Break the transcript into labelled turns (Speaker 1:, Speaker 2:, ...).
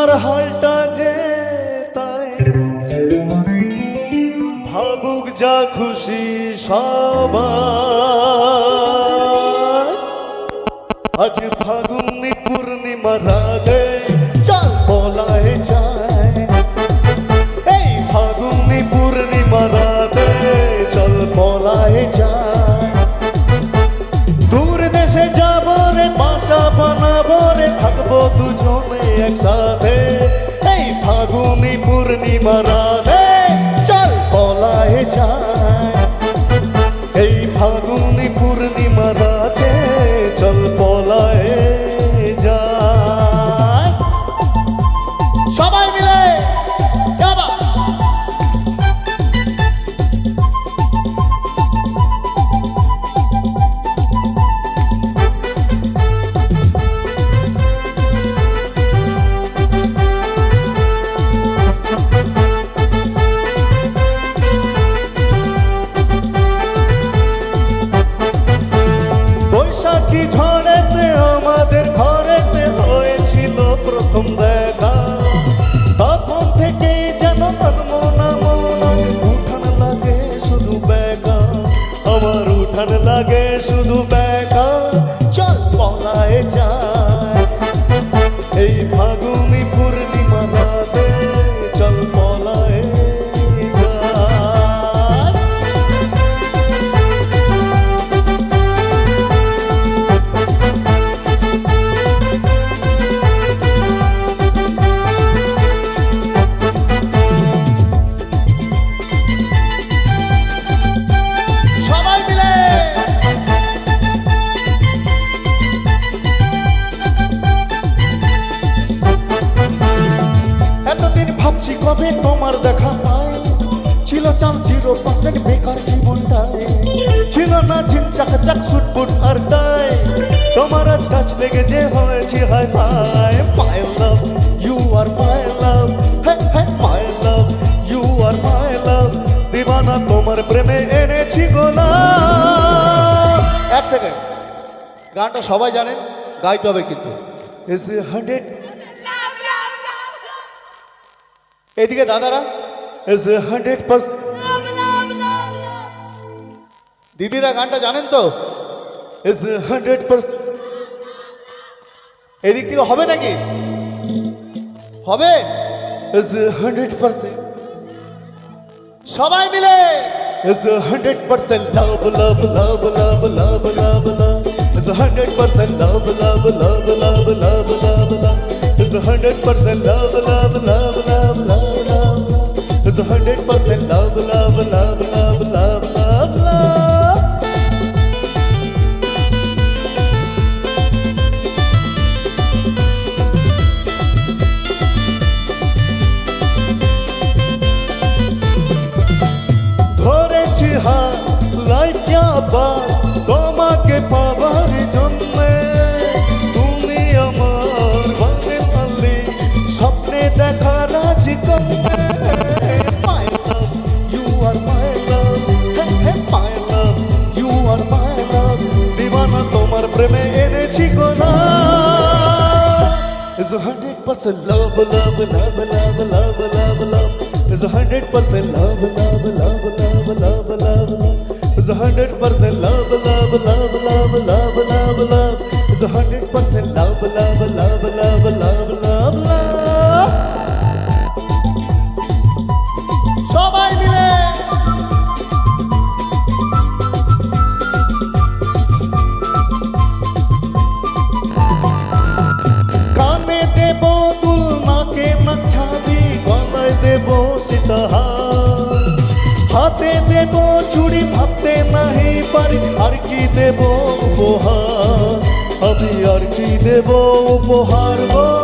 Speaker 1: তোমার হালটা যে তাই ভাবুক যা খুশি সবাই। আজ ফাগুনি পূর্ণিমা রাতে চল বলায় যায়, এই ফাগুনি পূর্ণিমা রাতে চল বলায় যায়। দূর দেশে যাবো রে, বাসা বানাবো রে, থাকবো দুজনে একসাথে, এই ফাগুনি পূর্ণিমা রাতে চল বলায় যায়। এই ফাগুনি পূর্ণিমা রাতে চল বলায় যায়। সবাই মিলে যাবা। বৈশাখী ঝড়েতে আমাদের ঘরেতে হয়েছিল প্রথম দেখা, তখন থেকে যেন মনমনা মনা উঠান লাগে শুধু বেকা, আমার উঠান লাগে শুধু বেকা। চল বলায় যায়, এই ফাগুনি পূর্ণিমা রাতে চল বলায় যায়। সবাই মিলে এতদিন ভাবছি কবে তোমার দেখা পাই, ছিল চান্স 0% বেকার জীবনটায়, ছিল না ঝিনচাক চাক সুটবুট আর টাই, তোমার আজ কাছ লেগে যে হয়েছে hi fi. My love you are my love, হ্যাঁ হ্যাঁ মাই লাভ ইউ আর মাই লাভ, দিবানা তোমার প্রেমে এনেছি গোলাপ। এক সেকেন্ড, গানটা সবাই জানেন, গাইতে হবে কিন্তু। ইজ 100 এদিকে দাদারা, ইজ 100%। দিদিরা গানটা জানেন তো? ইজ 100%। এদিক থেকে হবে নাকি? হবে? ইজ 100%। সবাই মিলে is 100% love love love love love love love, is 100% love love love love love love love, is 100% love love love love love love, is 100% লাভ লাভ লাভ লাভ লাভ লাভ লাভ। ধরেছি হাত লাইফে আবার তোমাকে পাবার জন্যে, তুমি আমার ভাঙে পারলে স্বপ্নে দেখা রাজি করতে। মাই love you are my love, হ্যাঁ হ্যাঁ মাই লাভ ইউ আর মাই লাভ, দিবানা তোমার প্রেমে এনেছি গোলাপ। Is 100% love love love love love love love, is 100% love love love love love love love, is 100% love love love love love love love, is 100% love love love love love love love। সবাই মিলে কানে দেব দুল, নাকে নাচাবি, গলায় দেব সীতাহার, হাতে দেব চুড়ি, ভাবতে নাহি পারি আর কি দেব উপহার, আমি আর কি দেব উপহার গো।